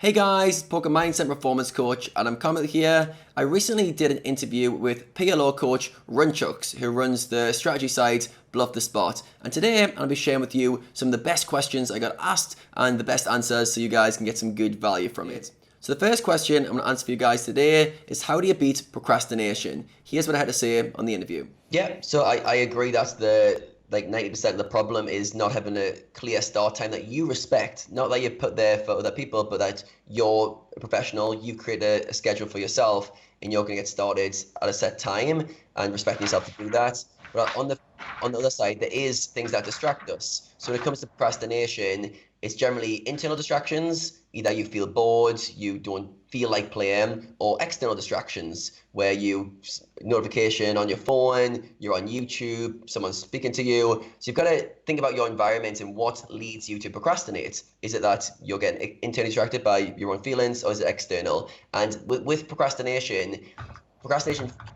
Hey guys, Poker Mindset Performance Coach, and I'm Kamal here. I recently did an interview with PLO coach Runchuks, who runs the strategy site BluffTheSpot. And today I'm going to be sharing with you some of the best questions I got asked and the best answers so you guys can get some good value from it. So the first question I'm going to answer for you guys today is, how do you beat procrastination? Here's what I had to say on the interview. Yeah, so I agree. That's the 90% of the problem is not having a clear start time that you respect. Not that you put there for other people, but that you're a professional, you create a schedule for yourself, and you're going to get started at a set time and respecting yourself to do that. But on the other side, there is things that distract us. So when it comes to procrastination, it's generally internal distractions. Either you feel bored, you don't feel like playing, or external distractions where you notification on your phone, you're on YouTube, someone's speaking to you. So you've got to think about your environment and what leads you to procrastinate. Is it that you're getting internally distracted by your own feelings, or is it external? And with procrastination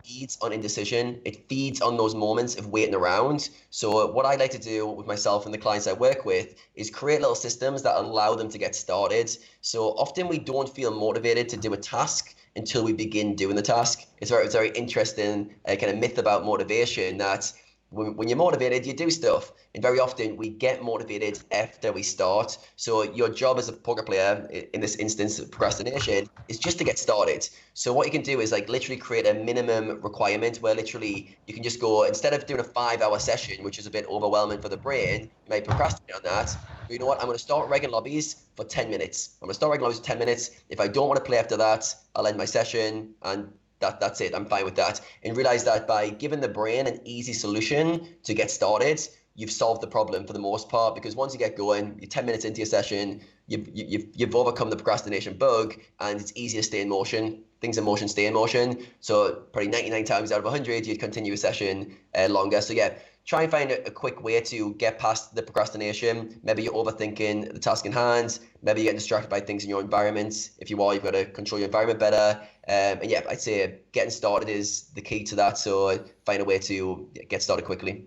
feeds on indecision. It feeds on those moments of waiting around. So what I like to do with myself and the clients I work with is create little systems that allow them to get started. So often we don't feel motivated to do a task until we begin doing the task. It's very interesting kind of myth about motivation that when you're motivated, you do stuff. And very often we get motivated after we start. So your job as a poker player, in this instance of procrastination, is just to get started. So what you can do is like literally create a minimum requirement where literally you can just go, instead of doing a 5 hour session, which is a bit overwhelming for the brain, you might procrastinate on that. But you know what? I'm going to start regular lobbies for 10 minutes. I'm going to start regular lobbies for 10 minutes. If I don't want to play after that, I'll end my session and that's it. I'm fine with that. And realize that by giving the brain an easy solution to get started, you've solved the problem for the most part. Because once you get going, you're 10 minutes into your session, you've overcome the procrastination bug, and it's easy to stay in motion. Things in motion stay in motion. So probably 99 times out of 100, you'd continue a session longer. So yeah, try and find a quick way to get past the procrastination. Maybe you're overthinking the task in hand. Maybe you're getting distracted by things in your environment. If you are, you've got to control your environment better. And yeah, I'd say getting started is the key to that. So find a way to get started quickly.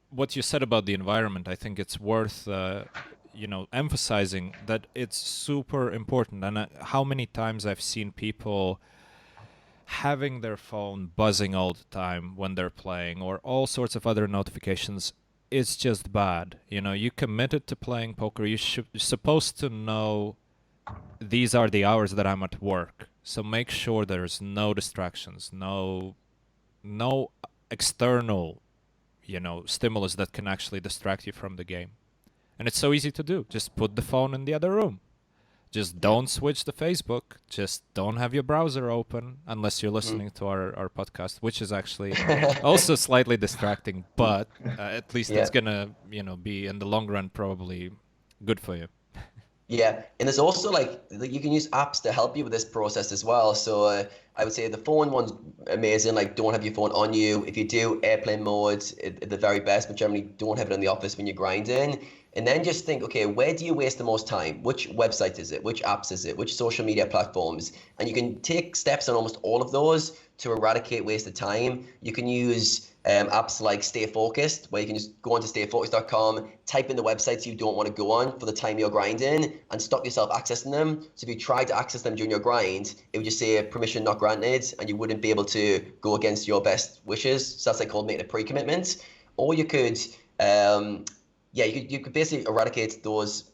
What you said about the environment, I think it's worth emphasizing that it's super important. And how many times I've seen people having their phone buzzing all the time when they're playing, or all sorts of other notifications. It's just bad. You committed to playing poker. You're supposed to know these are the hours that I'm at work. So make sure there's no distractions, no external, stimulus that can actually distract you from the game. And it's so easy to do. Just put the phone in the other room. Just don't switch to Facebook. Just don't have your browser open unless you're listening to our podcast, which is actually also slightly distracting, but at least it's gonna, be in the long run probably good for you. Yeah, and there's also like you can use apps to help you with this process as well. So I would say the phone one's amazing. Like, don't have your phone on you. If you do, airplane mode at the very best, but generally don't have it in the office when you're grinding. And then just think, okay, where do you waste the most time? Which website is it? Which apps is it? Which social media platforms? And you can take steps on almost all of those to eradicate wasted time. You can use apps like Stay Focused, where you can just go onto stayfocused.com, type in the websites you don't want to go on for the time you're grinding, and stop yourself accessing them. So if you try to access them during your grind, it would just say permission not granted, and you wouldn't be able to go against your best wishes. So that's like called making a pre-commitment. Or you could, you could basically eradicate those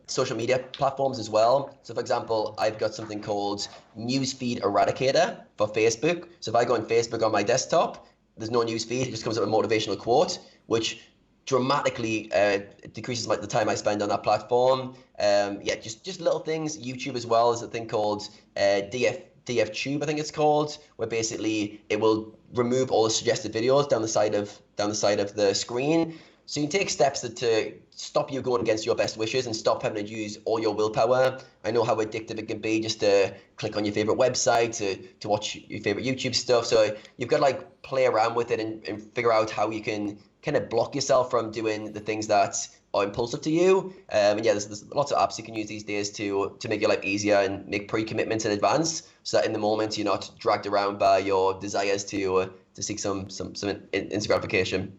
social media platforms as well. So for example, I've got something called Newsfeed Eradicator for Facebook. So if I go on Facebook on my desktop, there's no newsfeed. It just comes up with a motivational quote, which dramatically decreases the time I spend on that platform. Just little things. YouTube as well is a thing called DF Tube, I think it's called, where basically it will remove all the suggested videos down the side of the screen. So you can take steps to stop you going against your best wishes and stop having to use all your willpower. I know how addictive it can be just to click on your favorite website, to watch your favorite YouTube stuff. So you've got to like play around with it and figure out how you can kind of block yourself from doing the things that are impulsive to you. There's lots of apps you can use these days to make your life easier and make pre-commitments in advance, so that in the moment you're not dragged around by your desires to seek some instant gratification.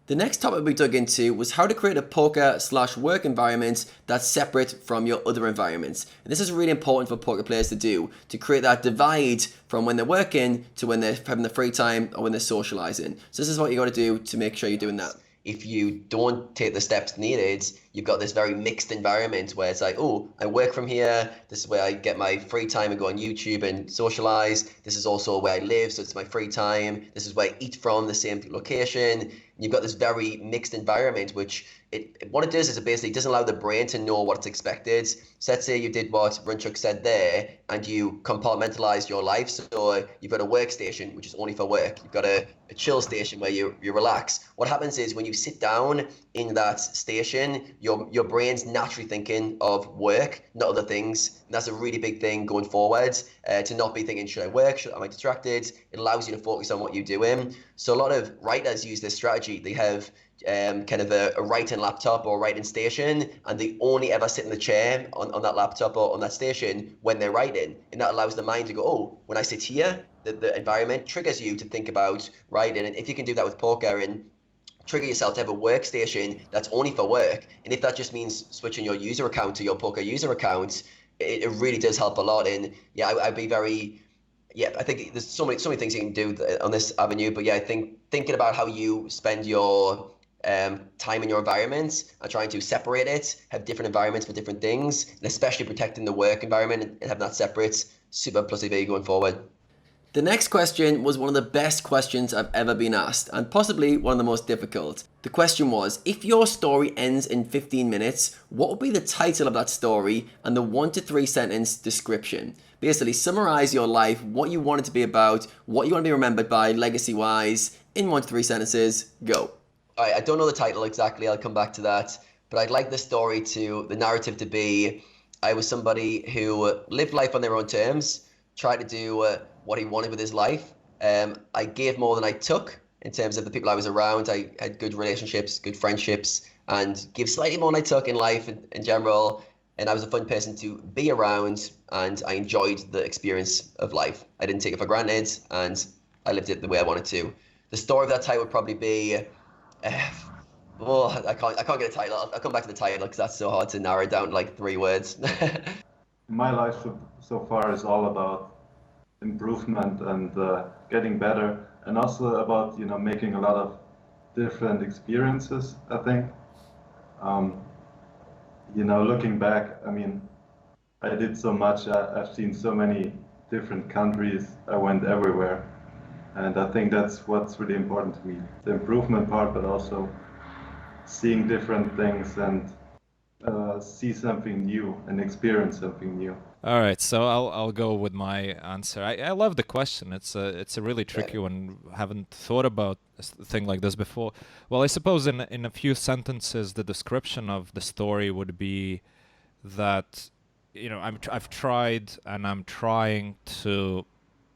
The next topic we dug into was how to create a poker/work environment that's separate from your other environments. And this is really important for poker players to do, to create that divide from when they're working to when they're having the free time or when they're socializing. So this is what you got to do to make sure you're doing that. If you don't take the steps needed, you've got this very mixed environment where it's like, oh, I work from here. This is where I get my free time and go on YouTube and socialize. This is also where I live, so it's my free time. This is where I eat from, the same location. You've got this very mixed environment, which what it does is it basically doesn't allow the brain to know what's expected. So let's say you did what Runchuks said there, and you compartmentalize your life. So you've got a workstation, which is only for work. You've got a chill station where you relax. What happens is when you sit down in that station, your brain's naturally thinking of work, not other things. And that's a really big thing going forward, to not be thinking, should I work? Am I distracted? It allows you to focus on what you're doing. So a lot of writers use this strategy. They have kind of a writing laptop or writing station, and they only ever sit in the chair on that laptop or on that station when they're writing. And that allows the mind to go, oh, when I sit here, the environment triggers you to think about writing. And if you can do that with poker and trigger yourself to have a workstation that's only for work, and if that just means switching your user account to your poker user account, it really does help a lot. And yeah, I'd be very, yeah, I think there's so many things you can do on this avenue. But yeah, I think thinking about how you spend your time in your environments and trying to separate it, have different environments for different things, and especially protecting the work environment and having that separate, super plus EV going forward. The next question was one of the best questions I've ever been asked, and possibly one of the most difficult. The question was, if your story ends in 15 minutes, what would be the title of that story and the 1 to 3 sentence description? Basically, summarize your life, what you want it to be about, what you want to be remembered by legacy-wise, in 1 to 3 sentences. Go. I don't know the title exactly, I'll come back to that, but I'd like the narrative to be, I was somebody who lived life on their own terms, tried to do what he wanted with his life. I gave more than I took in terms of the people I was around. I had good relationships, good friendships, and give slightly more than I took in life in general. And I was a fun person to be around, and I enjoyed the experience of life. I didn't take it for granted, and I lived it the way I wanted to. The story of that title would probably be, I can't get a title. I'll come back to the title because that's so hard to narrow down to like 3 words. My life so far is all about improvement and getting better, and also about making a lot of different experiences. I think looking back, I mean, I did so much. I've seen so many different countries. I went everywhere, and I think that's what's really important to me, the improvement part, but also seeing different things and see something new and experience something new. All right, so I'll go with my answer. I love the question. It's a really tricky one. Haven't thought about a thing like this before. Well, I suppose in a few sentences, the description of the story would be that I've tried and I'm trying to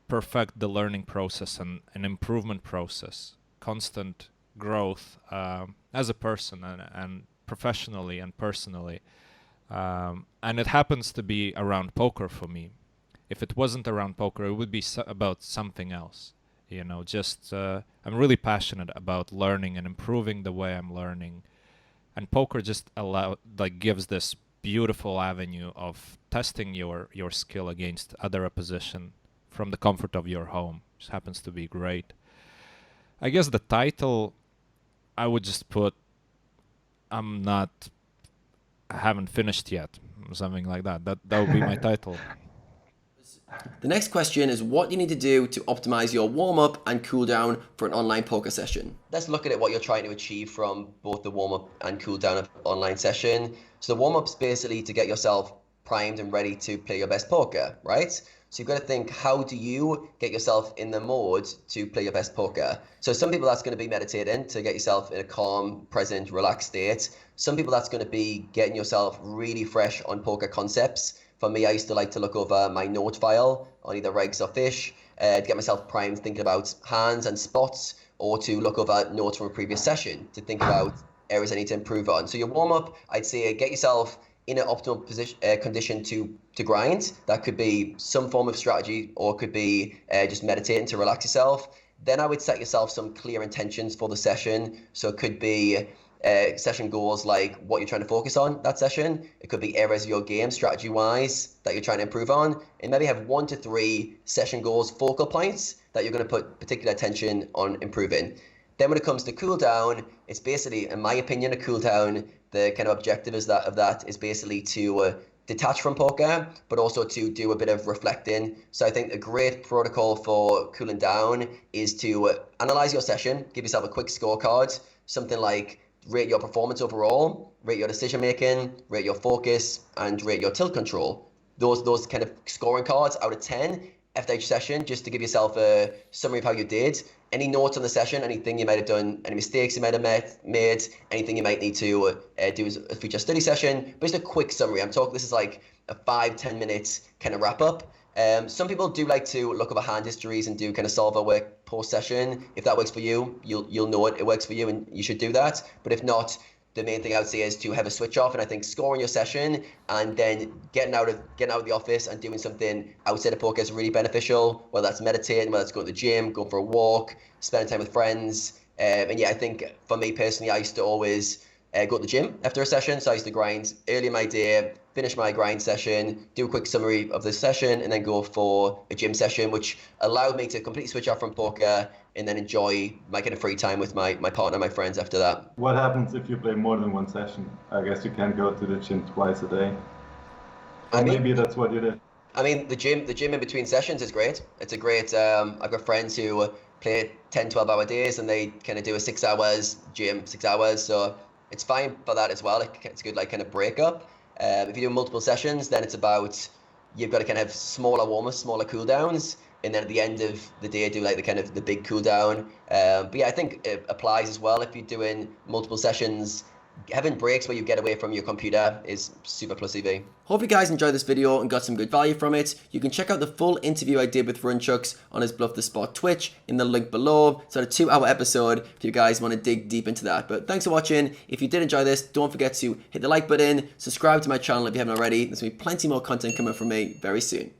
perfect the learning process and an improvement process, constant growth as a person and professionally and personally. And it happens to be around poker for me. If it wasn't around poker, it would be about something else. I'm really passionate about learning and improving the way I'm learning. And poker just gives this beautiful avenue of testing your skill against other opposition from the comfort of your home, which happens to be great. I guess the title, I would just put, I haven't finished yet, something like that. That would be my title. The next question is what you need to do to optimize your warm-up and cool-down for an online poker session. Let's look at what you're trying to achieve from both the warm-up and cool-down of an online session. So the warm-up's basically to get yourself primed and ready to play your best poker, right? So you've got to think, how do you get yourself in the mode to play your best poker? So some people that's going to be meditating to get yourself in a calm, present, relaxed state. Some people that's going to be getting yourself really fresh on poker concepts. For me, I used to like to look over my note file on either regs or fish to get myself primed thinking about hands and spots, or to look over notes from a previous session to think about areas I need to improve on. So your warm-up, I'd say get yourself in an optimal condition to grind. That could be some form of strategy, or it could be just meditating to relax yourself. Then I would set yourself some clear intentions for the session. So it could be session goals like what you're trying to focus on that session. It could be areas of your game strategy-wise that you're trying to improve on. And maybe have 1 to 3 session goals, focal points that you're going to put particular attention on improving. Then when it comes to cooldown, it's basically, in my opinion, a cooldown, the kind of objective of that is basically to detach from poker, but also to do a bit of reflecting. So I think a great protocol for cooling down is to analyze your session, give yourself a quick scorecard, something like rate your performance overall, rate your decision making, rate your focus, and rate your tilt control. Those kind of scoring cards out of 10 after each session, just to give yourself a summary of how you did. Any notes on the session, anything you might have done, any mistakes you might have made, anything you might need to do as a feature study session, but just a quick summary. I'm talking, this is like a 5-10 minutes kind of wrap up. Some people do like to look over hand histories and do kind of solver work post session. If that works for you, you'll know it works for you and you should do that. But if not, the main thing I would say is to have a switch off, and I think scoring your session and then getting out of the office and doing something outside of poker is really beneficial, whether that's meditating, whether that's going to the gym, going for a walk, spending time with friends. And yeah, I think for me personally, I used to always go to the gym after a session. So I used to grind early in my day, finish my grind session, do a quick summary of the session, and then go for a gym session, which allowed me to completely switch off from poker and then enjoy my kind of free time with my partner, my friends after that. What happens if you play more than one session? I guess you can't go to the gym twice a day. Maybe that's what you did. I mean, the gym in between sessions is great. It's a great, I've got friends who play 10, 12-hour days and they kind of do a 6 hours gym, 6 hours. So it's fine for that as well. It's good, like kind of break up. If you do multiple sessions, then it's about, you've got to kind of smaller warm-ups, smaller cool downs. And then at the end of the day, do like the kind of the big cool down. But yeah, I think it applies as well if you're doing multiple sessions. Having breaks where you get away from your computer is super plus EV. Hope you guys enjoyed this video and got some good value from it. You can check out the full interview I did with Runchuks on his Bluff the Spot Twitch in the link below. It's a 2-hour episode if you guys want to dig deep into that. But thanks for watching. If you did enjoy this, don't forget to hit the like button, subscribe to my channel if you haven't already. There's going to be plenty more content coming from me very soon.